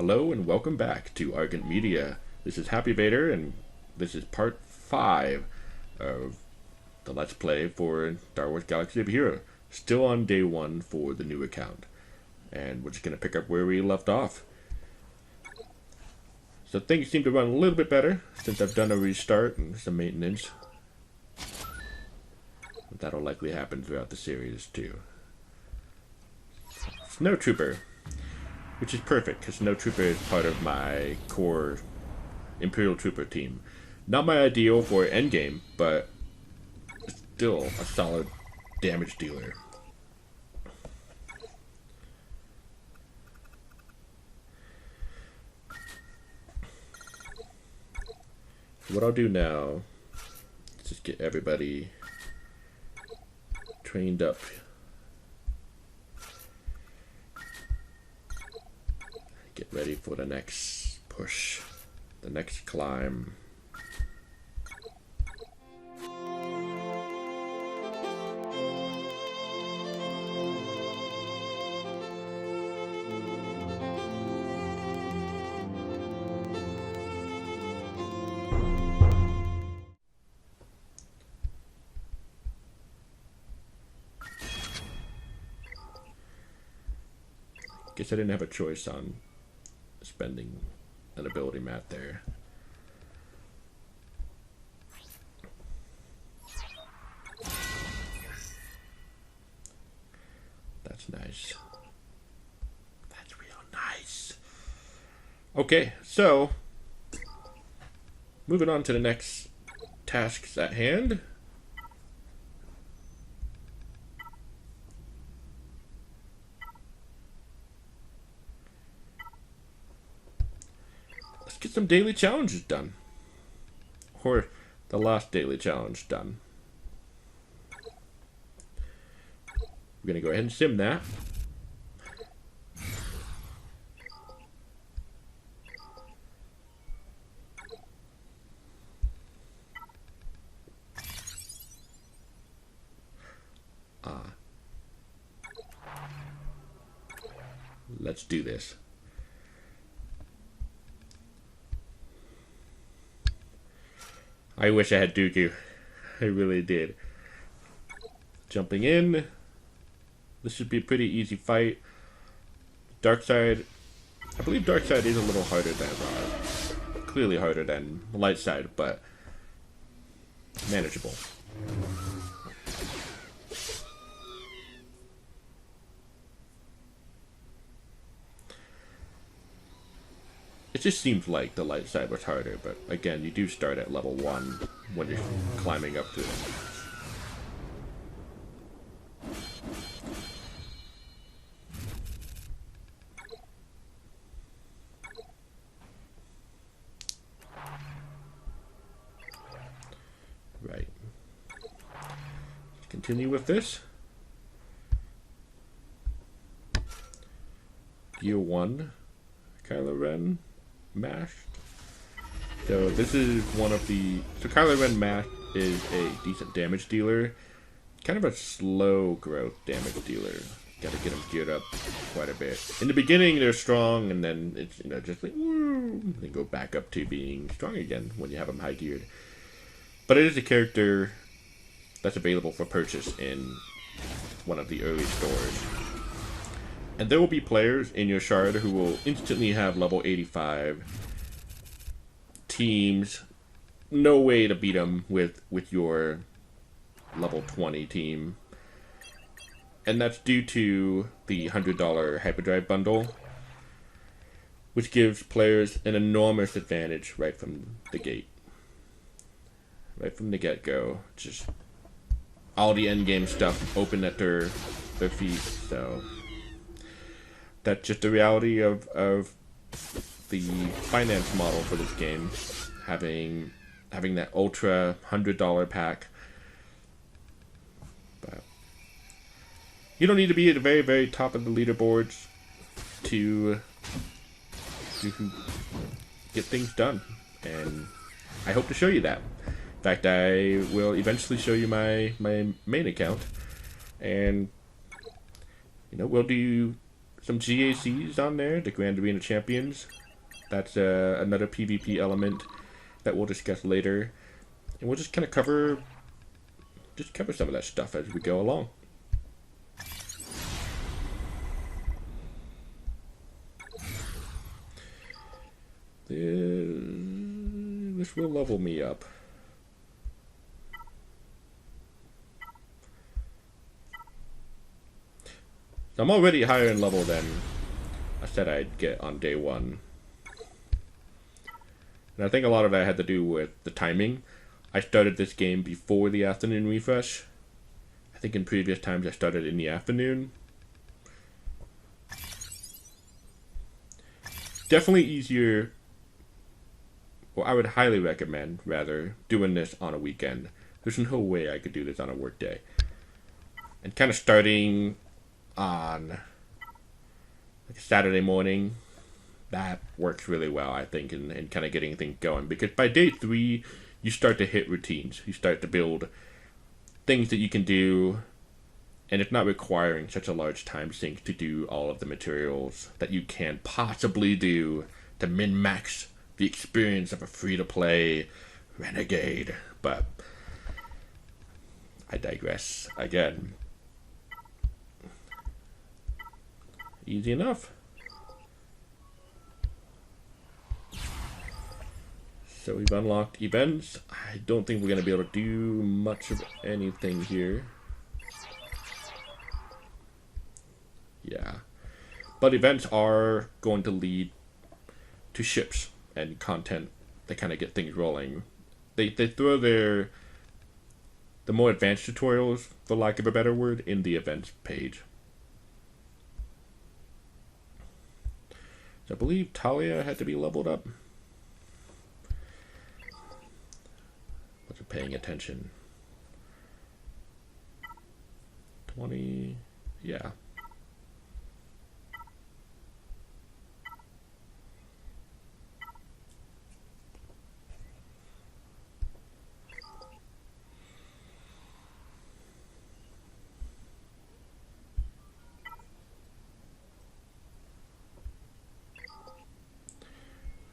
Hello and welcome back to Argent Media. This is Happy Vader, and this is part 5 of the Let's Play for Star Wars Galaxy of Heroes. Still on day 1 for the new account. And we're just going to pick up where we left off. So things seem to run a little bit better since I've done a restart and some maintenance. That'll likely happen throughout the series too. Snow Trooper. Which is perfect, because Snow Trooper is part of my core Imperial Trooper team. Not my ideal for endgame, but still a solid damage dealer. So what I'll do now is just get everybody trained up. Get ready for the next push, the next climb. Guess I didn't have a choice on spending an ability mat there. That's nice. That's real nice. Okay, so moving on to the next tasks at hand. Get some daily challenges done. Or the last daily challenge done. We're going to go ahead and sim that. Let's do this. I wish I had Dooku. I really did. Jumping in. This should be a pretty easy fight. Darkside. I believe Darkside is a little harder than, clearly harder than Lightside, but manageable. It just seems like the light side was harder, but again, you do start at level 1 when you're climbing up to it. Right. Let's continue with this. Gear 1, Kylo Ren. Mashed. So this is one of the... So Kylo Ren Mashed is a decent damage dealer. Kind of a slow growth damage dealer. Gotta get them geared up quite a bit. In the beginning they're strong, and then it's, you know, just like, woo, they go back up to being strong again when you have them high geared. But it is a character that's available for purchase in one of the early stores. And there will be players in your shard who will instantly have level 85 teams. No way to beat them with your level 20 team. And that's due to the $100 Hyperdrive bundle, which gives players an enormous advantage right from the gate. Right from the get-go. Just all the endgame stuff open at their feet, so... That's just the reality of the finance model for this game. Having that ultra $100 pack. But you don't need to be at the very, very top of the leaderboards to get things done. And I hope to show you that. In fact, I will eventually show you my main account. And, you know, we'll do some GACs on there, the Grand Arena Champions. That's another PvP element that we'll discuss later. And we'll just kind of cover some of that stuff as we go along. This will level me up. I'm already higher in level than I said I'd get on day one. And I think a lot of that had to do with the timing. I started this game before the afternoon refresh. I think in previous times I started in the afternoon. Definitely easier, well, I would highly recommend, rather, doing this on a weekend. There's no way I could do this on a work day. And kind of starting on like a Saturday morning, that works really well, I think, in kind of getting things going. Because by day 3, you start to hit routines. You start to build things that you can do, and it's not requiring such a large time sink to do all of the materials that you can possibly do to min-max the experience of a free-to-play Renegade. But I digress again. Easy enough. So we've unlocked events. I don't think we're going to be able to do much of anything here. Yeah. But events are going to lead to ships and content that kind of get things rolling. They throw the more advanced tutorials, for lack of a better word, in the events page. So I believe Talia had to be leveled up. Wasn't paying attention. 20, yeah.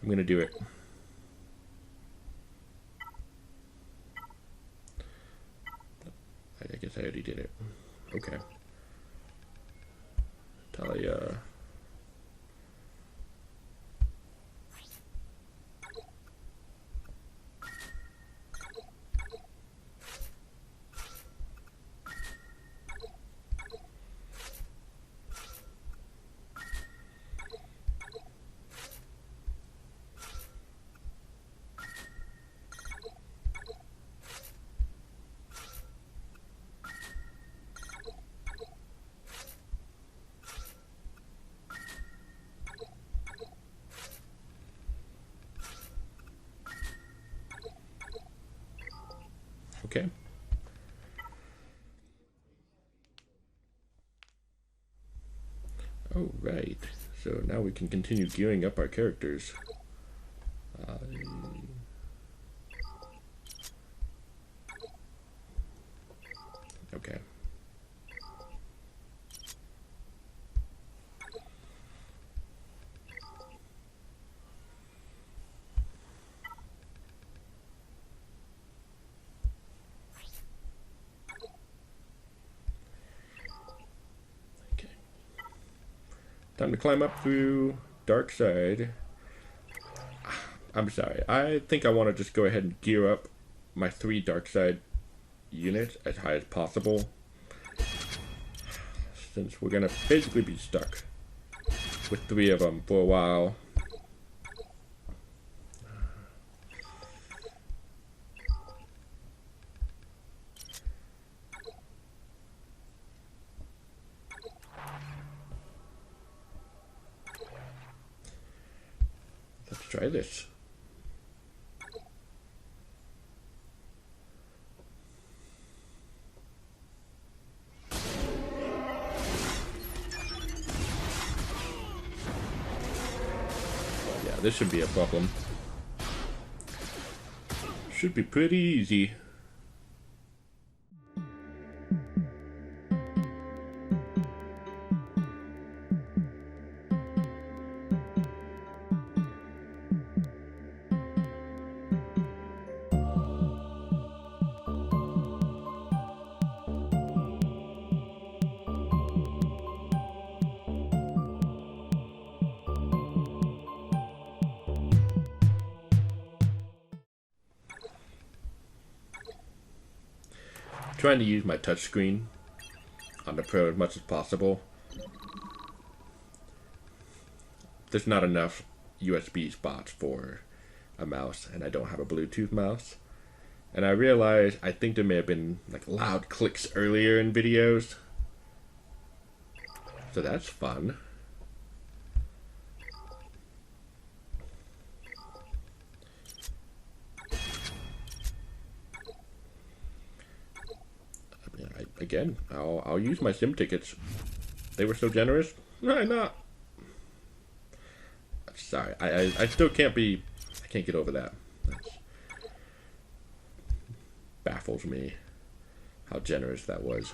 I'm gonna do it. I guess I already did it. Okay. Talia. Okay. Oh, right. So now we can continue gearing up our characters. Okay. Time to climb up through Dark Side. I'm sorry. I think I want to just go ahead and gear up my 3 Dark Side units as high as possible, since we're going to basically be stuck with 3 of them for a while. Let's try this. Yeah, this should be a problem. Should be pretty easy. trying to use my touchscreen on the Pro as much as possible. There's not enough USB spots for a mouse, and I don't have a Bluetooth mouse. And I realized, I think there may have been like loud clicks earlier in videos. So that's fun. Again, I'll use my sim tickets. They were so generous. Why not? Sorry, I still can't get over that. That baffles me how generous that was.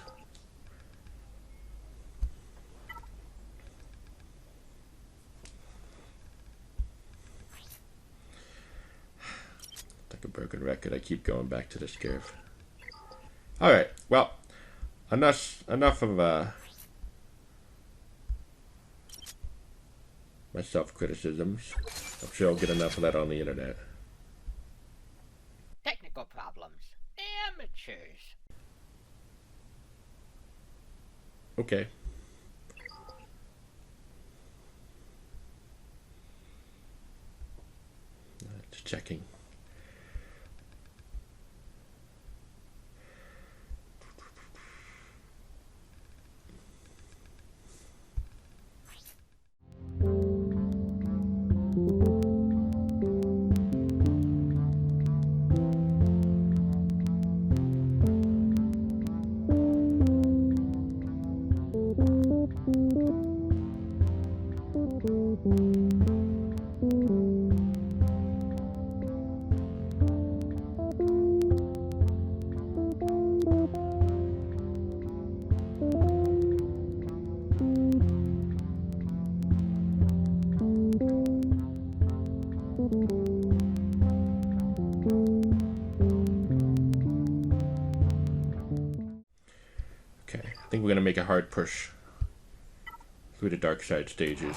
Like a broken record, I keep going back to this curve. Alright, well, enough of my self-criticisms. I'm sure I'll get enough of that on the internet. Technical problems. Amateurs. Okay. Just checking. Okay, I think we're gonna make a hard push through the dark side stages.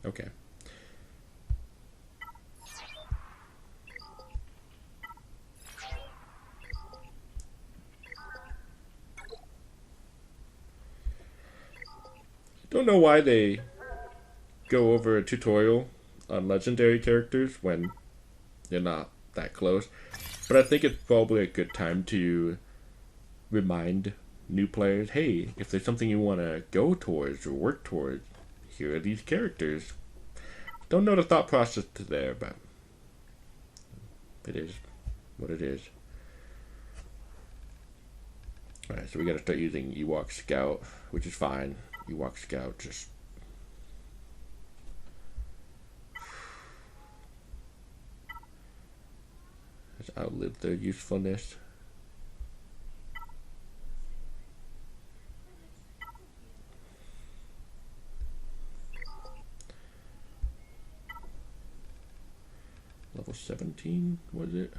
Okay. Don't know why they go over a tutorial on legendary characters when they're not that close, but I think it's probably a good time to remind new players, hey, if there's something you want to go towards or work towards, here are these characters. Don't know the thought process to there, but it is what it is. Alright, so we gotta start using Ewok Scout, which is fine. Ewok Scout just... has outlived their usefulness. Level 17, was it?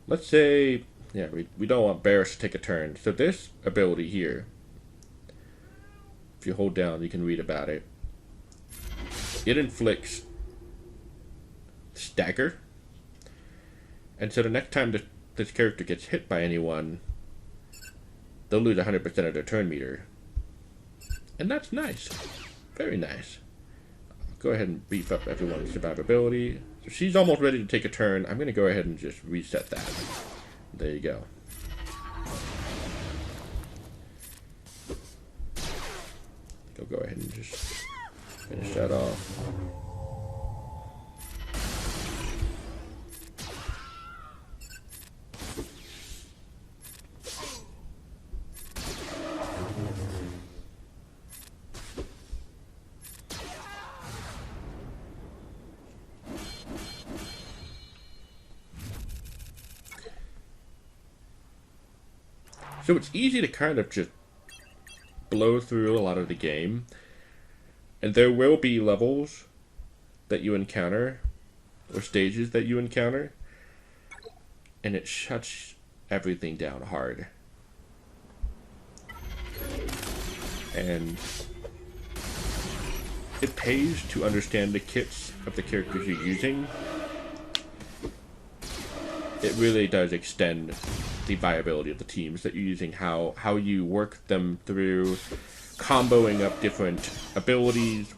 let's say, yeah, we don't want bears to take a turn. So this ability here, if you hold down, you can read about it. It inflicts stagger. And so the next time this character gets hit by anyone, they'll lose 100% of their turn meter. And that's nice. Very nice. Go ahead and beef up everyone's survivability. So she's almost ready to take a turn. I'm going to go ahead and just reset that. There you go. I'll go ahead and just finish that off. So it's easy to kind of just blow through a lot of the game. And there will be levels that you encounter, or stages that you encounter, and it shuts everything down hard. And it pays to understand the kits of the characters you're using. It really does extend the viability of the teams that you're using, how you work them through, comboing up different abilities,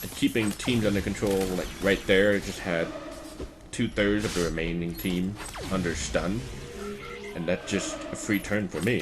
and keeping teams under control. Like right there, it just had 2/3 of the remaining team under stun, and that's just a free turn for me.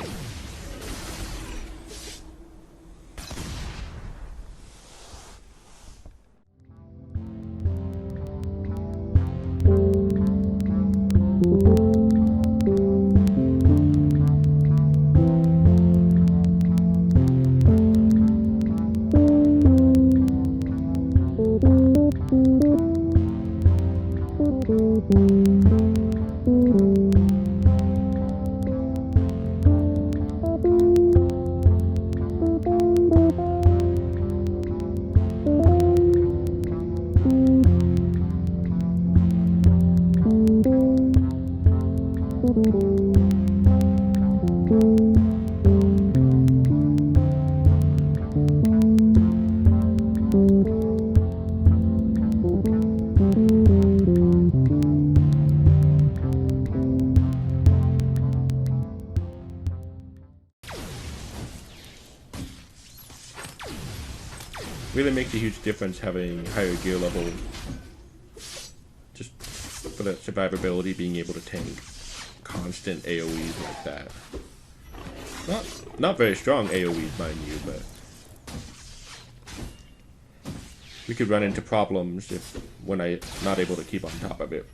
Really makes a huge difference having higher gear level, just for that survivability, being able to tank constant AoEs like that. Not very strong AoEs, mind you, but we could run into problems when I'm not able to keep on top of it.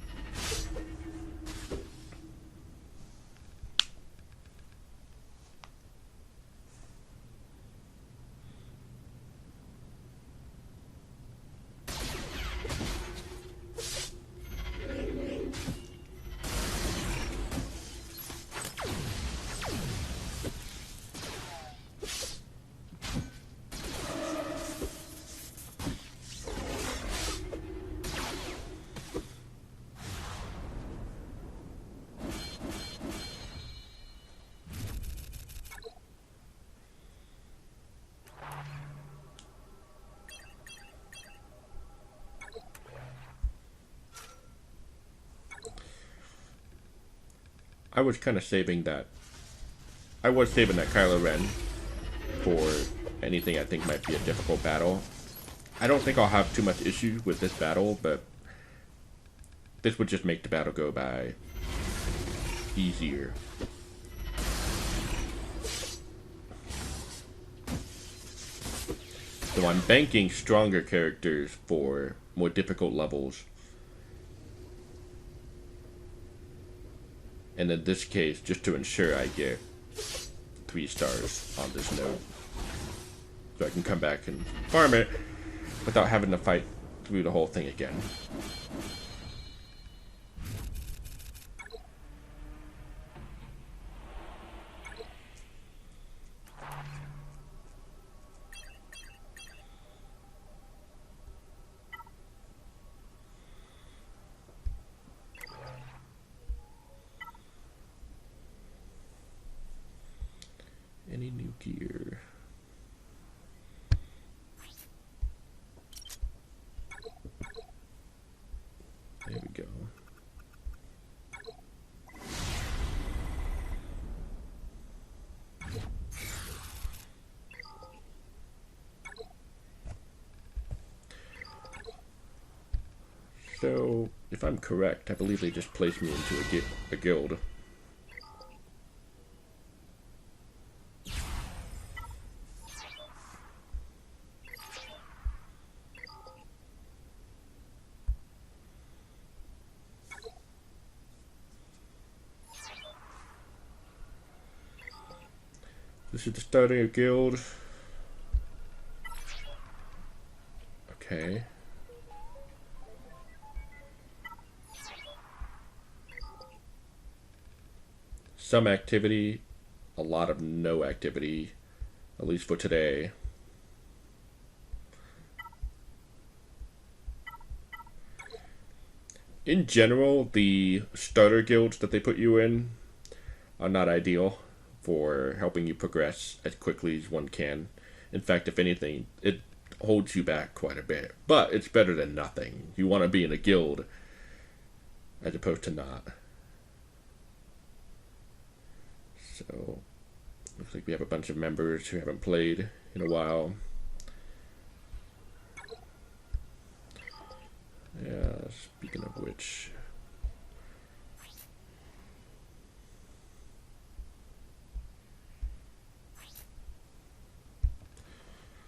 I was kind of saving that. I was saving that Kylo Ren for anything I think might be a difficult battle. I don't think I'll have too much issue with this battle, but this would just make the battle go by easier. So I'm banking stronger characters for more difficult levels. And in this case, just to ensure I get 3 stars on this node. So I can come back and farm it without having to fight through the whole thing again. New gear. There we go. So, if I'm correct, I believe they just placed me into a guild. This is the starting a guild. Okay. Some activity, a lot of no activity, at least for today. In general, the starter guilds that they put you in are not ideal for helping you progress as quickly as one can. In fact, if anything, it holds you back quite a bit. But it's better than nothing. You want to be in a guild as opposed to not. So, looks like we have a bunch of members who haven't played in a while. Yeah, speaking of which...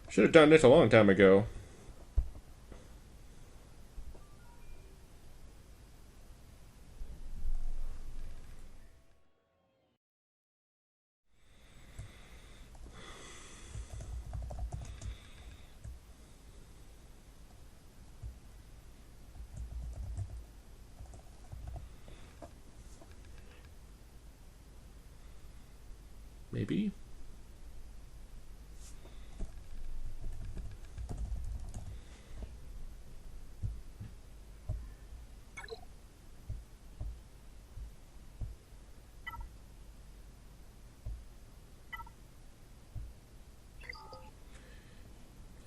should have done this a long time ago. Maybe?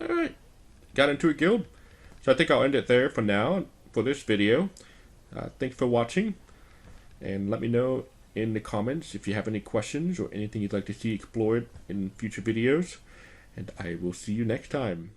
Alright, got into a guild. So I think I'll end it there for now, for this video. Thanks for watching, and let me know in the comments if you have any questions or anything you'd like to see explored in future videos, and I will see you next time.